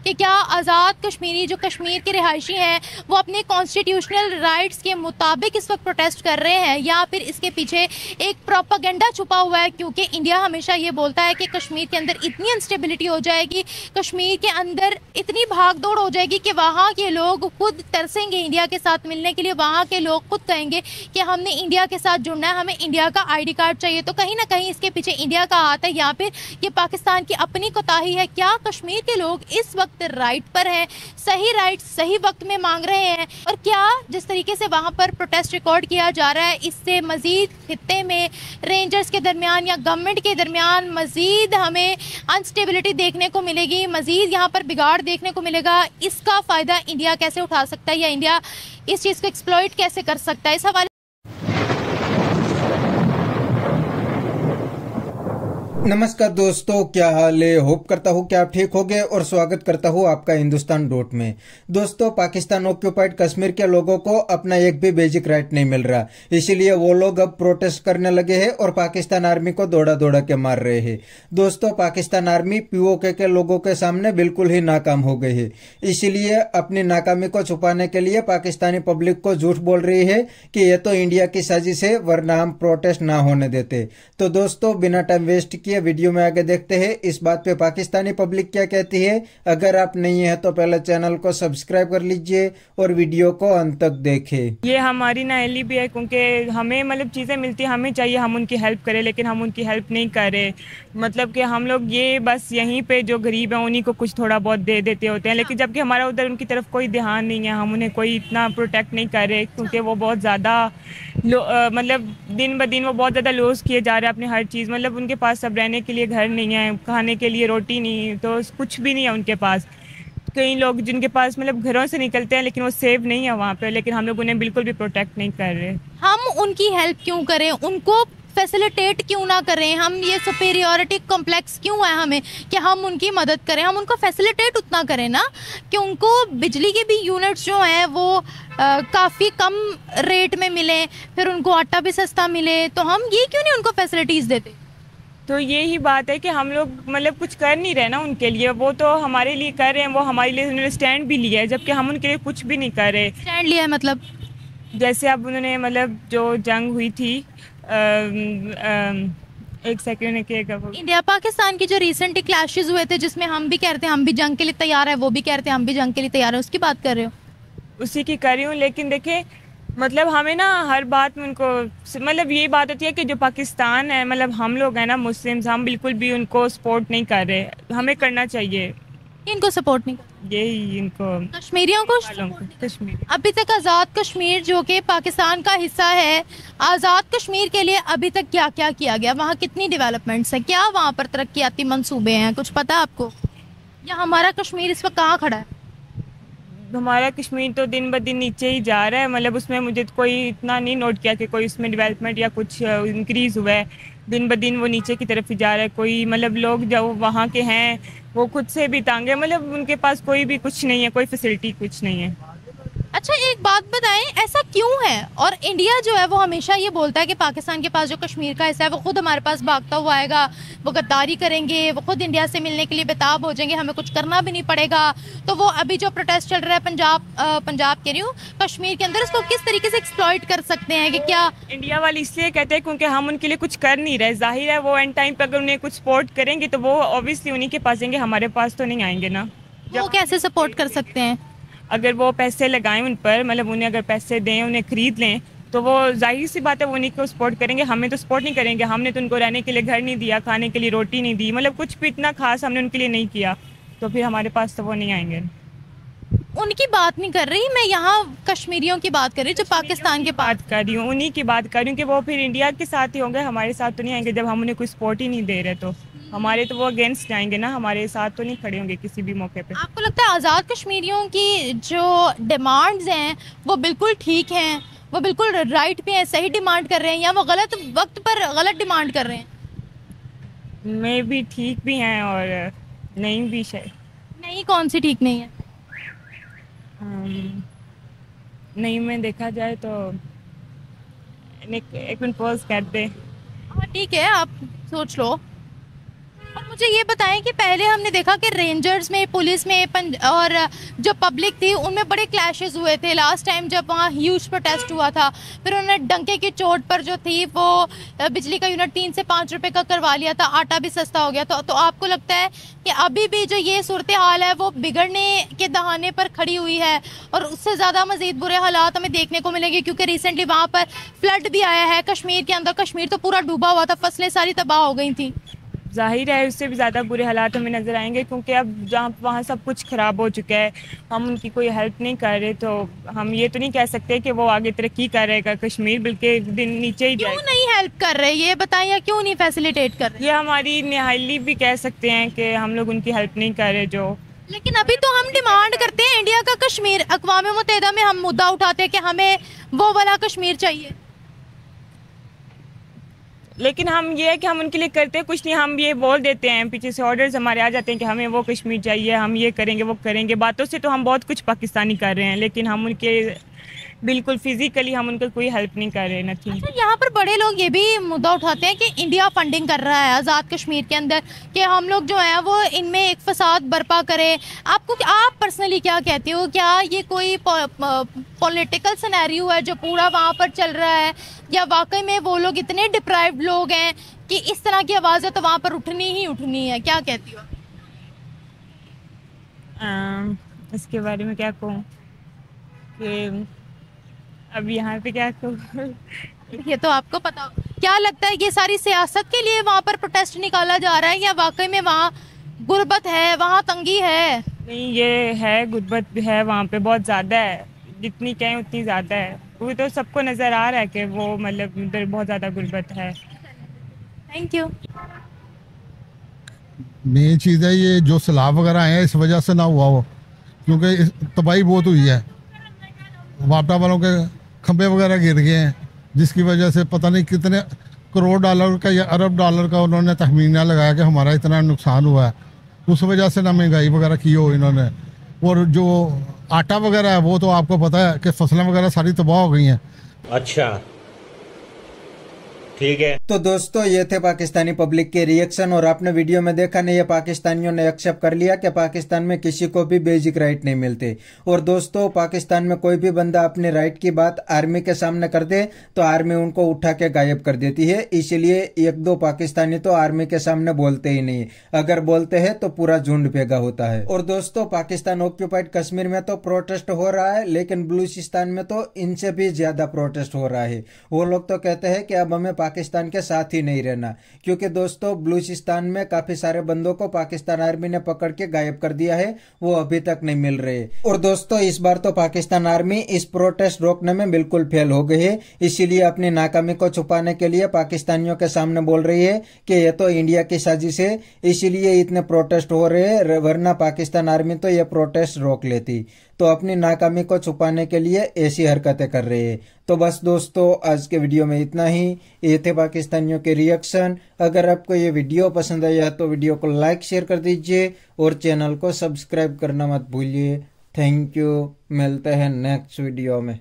कि क्या आज़ाद कश्मीरी जो कश्मीर के रिहायशी हैं वो अपने कॉन्स्टिट्यूशनल राइट्स के मुताबिक इस वक्त प्रोटेस्ट कर रहे हैं, या फिर इसके पीछे एक प्रोपागेंडा छुपा हुआ है। क्योंकि इंडिया हमेशा ये बोलता है कि कश्मीर के अंदर इतनी अनस्टेबिलिटी हो जाएगी, कश्मीर के अंदर इतनी भाग दौड़ हो जाएगी कि वहाँ के लोग खुद तरसेंगे इंडिया के साथ मिलने के लिए। वहाँ के लोग खुद कहेंगे कि हमने इंडिया के साथ जुड़ना है, हमें इंडिया का ID कार्ड चाहिए। तो कहीं ना कहीं इसके पीछे इंडिया का हाथ है, या फिर ये पाकिस्तान की अपनी कोताही है। क्या कश्मीर के लोग इस वक्त राइट पर हैं, सही राइट सही वक्त में मांग रहे हैं? और क्या जिस तरीके से वहाँ पर प्रोटेस्ट रिकॉर्ड किया जा रहा है, इससे मजीद खित्ते में रेंजर्स के दरमियान या गवर्नमेंट के दरमियान मजीद हमें अनस्टेबिलिटी देखने को मिलेगी, मजीद यहाँ पर बिगाड़ देखने को मिलेगा? इसका फ़ायदा इंडिया कैसे उठा सकता है, या इंडिया इस चीज़ को एक्सप्लॉइट कैसे कर सकता है? इस हवाले नमस्कार दोस्तों, क्या हाल है? होप करता हूँ कि आप ठीक होंगे और स्वागत करता हूँ आपका हिंदुस्तान डॉट में। दोस्तों, पाकिस्तान ऑक्यूपाइड कश्मीर के लोगों को अपना एक भी बेसिक राइट नहीं मिल रहा, इसीलिए वो लोग अब प्रोटेस्ट करने लगे हैं और पाकिस्तान आर्मी को दौड़ा दौड़ा के मार रहे हैं। दोस्तों, पाकिस्तान आर्मी POK के लोगों के सामने बिल्कुल ही नाकाम हो गई है। इसीलिए अपनी नाकामी को छुपाने के लिए पाकिस्तानी पब्लिक को झूठ बोल रही है कि ये तो इंडिया की साजिश है, वरना हम प्रोटेस्ट ना होने देते। तो दोस्तों, बिना टाइम वेस्ट किए वीडियो में आगे देखते हैं इस बात पे पाकिस्तानी पब्लिक क्या कहती है। अगर आप नहीं है तो पहले चैनल को सब्सक्राइब कर लीजिए और वीडियो को अंत तक देखें। ये हमारी नाअहली भी है, क्योंकि हमें मतलब चीज़ें मिलती हैं, हमें चाहिए हम उनकी हेल्प करें, लेकिन हम उनकी हेल्प नहीं कर रहे। मतलब कि हम लोग ये बस यहीं पे जो गरीब हैं उन्हीं को कुछ थोड़ा बहुत दे देते होते हैं, लेकिन जबकि हमारा उधर उनकी तरफ कोई ध्यान नहीं है, हम उन्हें कोई इतना प्रोटेक्ट नहीं कर रहे, क्योंकि वो बहुत ज़्यादा मतलब दिन ब दिन वो बहुत ज़्यादा लॉस किए जा रहे हैं अपनी हर चीज़। मतलब उनके पास सब रहने के लिए घर नहीं है, खाने के लिए रोटी नहीं, तो कुछ भी नहीं है उनके पास। कई लोग जिनके पास मतलब घरों से निकलते हैं लेकिन वो सेफ नहीं है वहाँ पे, लेकिन हम लोग उन्हें बिल्कुल भी प्रोटेक्ट नहीं कर रहे। हम उनकी हेल्प क्यों करें, उनको फैसिलिटेट क्यों ना करें? हम ये सुपेरियोरिटी कॉम्प्लेक्स क्यों है हमें कि हम उनकी मदद करें? हम उनको फैसिलिटेट उतना करें ना कि उनको बिजली के भी यूनिट्स जो हैं वो काफ़ी कम रेट में मिले, फिर उनको आटा भी सस्ता मिले। तो हम ये क्यों नहीं उनको फैसिलिटीज़ देते? तो यही बात है कि हम लोग मतलब कुछ कर नहीं रहे ना उनके लिए। वो तो हमारे लिए कर रहे हैं, वो हमारे लिए उन्होंने स्टैंड भी लिया है, जबकि हम उनके लिए कुछ भी नहीं कर रहे। स्टैंड लिया है मतलब? जैसे अब उन्होंने मतलब जो जंग हुई थी, एक सेकेंड इंडिया पाकिस्तान की जो रिसेंटली क्लैशेस हुए थे, जिसमें हम भी कह रहे थे हम भी जंग के लिए तैयार है, वो भी कह रहे थे हम भी जंग के लिए तैयार है, उसकी बात कर रहे हो? उसी की कर रही हूँ। लेकिन देखे मतलब हमें ना हर बात में उनको मतलब यही बात होती है कि जो पाकिस्तान है, मतलब हम लोग हैं ना मुस्लिम्स, हम बिल्कुल भी उनको सपोर्ट नहीं कर रहे। हमें करना चाहिए। इनको सपोर्ट नहीं, यही इनको कश्मीरियों को कश्मीर। अभी तक आज़ाद कश्मीर जो कि पाकिस्तान का हिस्सा है, आज़ाद कश्मीर के लिए अभी तक क्या क्या किया गया? वहाँ कितनी डेवलपमेंट्स हैं? क्या वहाँ पर तरक्याती मंसूबे हैं? कुछ पता है आपको? या हमारा कश्मीर इस वक्त कहाँ खड़ा है? हमारा कश्मीर तो दिन ब दिन नीचे ही जा रहा है। मतलब उसमें मुझे कोई इतना नहीं नोट किया कि कोई उसमें डेवलपमेंट या कुछ इंक्रीज़ हुआ है। दिन ब दिन वो नीचे की तरफ ही जा रहा है। कोई मतलब लोग जो वहाँ के हैं वो खुद से भी तंग है, मतलब उनके पास कोई भी कुछ नहीं है, कोई फैसिलिटी कुछ नहीं है। अच्छा, एक बात बताएं, ऐसा क्यों है? और इंडिया जो है वो हमेशा ये बोलता है कि पाकिस्तान के पास जो कश्मीर का हिस्सा है वो खुद हमारे पास भागता हुआ आएगा, वो गद्दारी करेंगे, वो खुद इंडिया से मिलने के लिए बेताब हो जाएंगे, हमें कुछ करना भी नहीं पड़ेगा। तो वो अभी जो प्रोटेस्ट चल रहा है पंजाब कह रही हूँ, कश्मीर के अंदर, उसको किस तरीके से एक्सप्लॉइट कर सकते हैं? कि क्या इंडिया वाले इसलिए कहते हैं क्योंकि हम उनके लिए कुछ कर नहीं रहे। जाहिर है वो एंड टाइम पर अगर उन्हें कुछ सपोर्ट करेंगे तो वो ऑब्वियसली उन्हीं के पास आएंगे, हमारे पास तो नहीं आएंगे ना। वो कैसे सपोर्ट कर सकते हैं? अगर वो पैसे लगाएं उन पर, मतलब उन्हें अगर पैसे दें, उन्हें खरीद लें, तो वो जाहिर सी बात है वो उन्हीं को सपोर्ट करेंगे। हमें तो सपोर्ट नहीं करेंगे। हमने तो उनको रहने के लिए घर नहीं दिया, खाने के लिए रोटी नहीं दी, मतलब कुछ भी इतना खास हमने उनके लिए नहीं किया, तो फिर हमारे पास तो वो नहीं आएंगे। उनकी बात नहीं कर रही मैं, यहाँ कश्मीरियों की बात कर रही हूँ, जो पाकिस्तान के बात कर रही हूँ, उन्हीं की बात कर रही हूँ कि वो फिर इंडिया के साथ ही होंगे, हमारे साथ तो नहीं आएंगे। जब हम उन्हें कोई सपोर्ट ही नहीं दे रहे तो हमारे तो वो अगेंस्ट जाएंगे ना, हमारे साथ तो नहीं खड़े होंगे किसी भी मौके पे। आपको लगता है आज़ाद कश्मीरियों की जो डिमांड्स हैं वो बिल्कुल ठीक हैं, वो बिल्कुल राइट पे हैं, सही डिमांड कर रहे हैं, या वो गलत वक्त पर गलत डिमांड कर रहे हैं? में भी ठीक भी हैं और नहीं भी शायद। नहीं, कौन सी ठीक नहीं है? नहीं में देखा जाए तो एक मिनट पॉज कर दे। हाँ ठीक है, आप सोच लो। और मुझे ये बताएं कि पहले हमने देखा कि रेंजर्स में, पुलिस में और जो पब्लिक थी उनमें बड़े क्लैशेस हुए थे लास्ट टाइम जब वहाँ ह्यूज प्रोटेस्ट हुआ था। फिर उन्होंने डंके की चोट पर जो थी वो बिजली का यूनिट 3 से 5 रुपए का करवा लिया था, आटा भी सस्ता हो गया। तो आपको लगता है कि अभी भी जो ये सूरत हाल है वो बिगड़ने के दहाने पर खड़ी हुई है और उससे ज़्यादा मज़ीद बुरे हालात हमें देखने को मिलेंगे? क्योंकि रिसेंटली वहाँ पर फ्लड भी आया है कश्मीर के अंदर, कश्मीर तो पूरा डूबा हुआ था, फसलें सारी तबाह हो गई थी। जाहिर है उससे भी ज़्यादा बुरे हालात हमें नज़र आएंगे, क्योंकि अब जहाँ वहाँ सब कुछ ख़राब हो चुका है, हम उनकी कोई हेल्प नहीं कर रहे, तो हम ये तो नहीं कह सकते कि वो आगे तरक्की कर रहेगा। कश्मीर बिल्कुल दिन नीचे ही क्यों नहीं हेल्प कर रहे, ये बताएं, या क्यों नहीं फैसिलिटेट कर रहे? ये हमारी निहाली भी कह सकते हैं कि हम लोग उनकी हेल्प नहीं कर रहे जो। लेकिन अभी तो हम डिमांड करते हैं इंडिया का कश्मीर, अक़वाम मुत्तहिदा में हम मुद्दा उठाते हैं कि हमें वो वाला कश्मीर चाहिए, लेकिन हम ये है कि हम उनके लिए करते कुछ नहीं। हम ये बोल देते हैं, पीछे से ऑर्डर्स हमारे आ जाते हैं कि हमें वो कश्मीर चाहिए, हम ये करेंगे वो करेंगे। बातों से तो हम बहुत कुछ पाकिस्तानी कर रहे हैं, लेकिन हम उनके बिल्कुल फिजिकली हम उनका कोई हेल्प नहीं कर रहे। नथिंग। अच्छा, यहाँ पर बड़े लोग ये भी मुद्दा उठाते हैं कि इंडिया फंडिंग कर रहा है आज़ाद कश्मीर के अंदर, कि हम लोग जो है वो इनमें एक फसाद बर्पा करें। आप पर्सनली क्या कहते हो, क्या ये कोई पॉलिटिकल सिनेरियो है जो पूरा वहाँ पर चल रहा है, या वाकई में वो लोग इतने डिप्राइव्ड लोग हैं कि इस तरह की आवाज़ें तो वहाँ पर उठनी ही उठनी है? क्या कहती हो? इसके बारे में क्या कहूँ कि अब यहाँ पे क्या कहूँ ये तो आपको पता हो। क्या लगता है ये सारी सियासत के लिए वहाँ पर प्रोटेस्ट निकाला जा रहा है, या वाकई में वहाँ गुर्बत है, वहाँ तंगी है? नहीं, ये है, गुर्बत भी है वहाँ पे, बहुत ज़्यादा है, जितनी कहें उतनी ज़्यादा है। वो तो सबको नज़र आ रहा है कि वो मतलब उधर बहुत ज़्यादा गुर्बत है। Thank you. मेन चीज़ है ये जो सैलाब वगैरह आए हैं इस वजह से ना हुआ हो, क्योंकि तबाही बहुत हुई है, वापटा वालों के खंभे वगैरह गिर गए हैं, जिसकी वजह से पता नहीं कितने करोड़ डॉलर का या अरब डॉलर का उन्होंने तखमीना लगाया कि हमारा इतना नुकसान हुआ है। उस वजह से ना महंगाई वगैरह की हो इन्होंने। और जो आटा वगैरह है वो तो आपको पता है कि फसलें वगैरह सारी तबाह हो गई हैं। अच्छा, ठीक है। तो दोस्तों ये थे पाकिस्तानी पब्लिक के रिएक्शन, और आपने वीडियो में देखा नहीं, ये पाकिस्तानियों ने एक्सेप्ट कर लिया कि पाकिस्तान में किसी को भी बेसिक राइट नहीं मिलते। और दोस्तों पाकिस्तान में कोई भी बंदा अपने राइट की बात आर्मी के सामने कर दे तो आर्मी उनको उठा के गायब कर देती है। इसीलिए 1-2 पाकिस्तानी तो आर्मी के सामने बोलते ही नहीं, अगर बोलते हैं तो पूरा झुंड भेगा होता है। और दोस्तों पाकिस्तान ऑक्यूपाइड कश्मीर में तो प्रोटेस्ट हो रहा है, लेकिन बलूचिस्तान में तो इनसे भी ज्यादा प्रोटेस्ट हो रहा है। वो लोग तो कहते हैं कि अब हमें पाकिस्तान के साथ ही नहीं रहना, क्योंकि दोस्तों बलूचिस्तान में काफी सारे बंदों को पाकिस्तान आर्मी ने पकड़ के गायब कर दिया है, वो अभी तक नहीं मिल रहे। और दोस्तों इस बार तो पाकिस्तान आर्मी इस प्रोटेस्ट रोकने में बिल्कुल फेल हो गई है, इसीलिए अपनी नाकामी को छुपाने के लिए पाकिस्तानियों के सामने बोल रही है कि ये तो इंडिया की साजिश है, इसीलिए इतने प्रोटेस्ट हो रहे हैं, वरना पाकिस्तान आर्मी तो ये प्रोटेस्ट रोक लेती। तो अपनी नाकामी को छुपाने के लिए ऐसी हरकतें कर रहे हैं। तो बस दोस्तों आज के वीडियो में इतना ही। ये थे पाकिस्तानियों के रिएक्शन। अगर आपको ये वीडियो पसंद आया तो वीडियो को लाइक शेयर कर दीजिए और चैनल को सब्सक्राइब करना मत भूलिए। थैंक यू, मिलते हैं नेक्स्ट वीडियो में।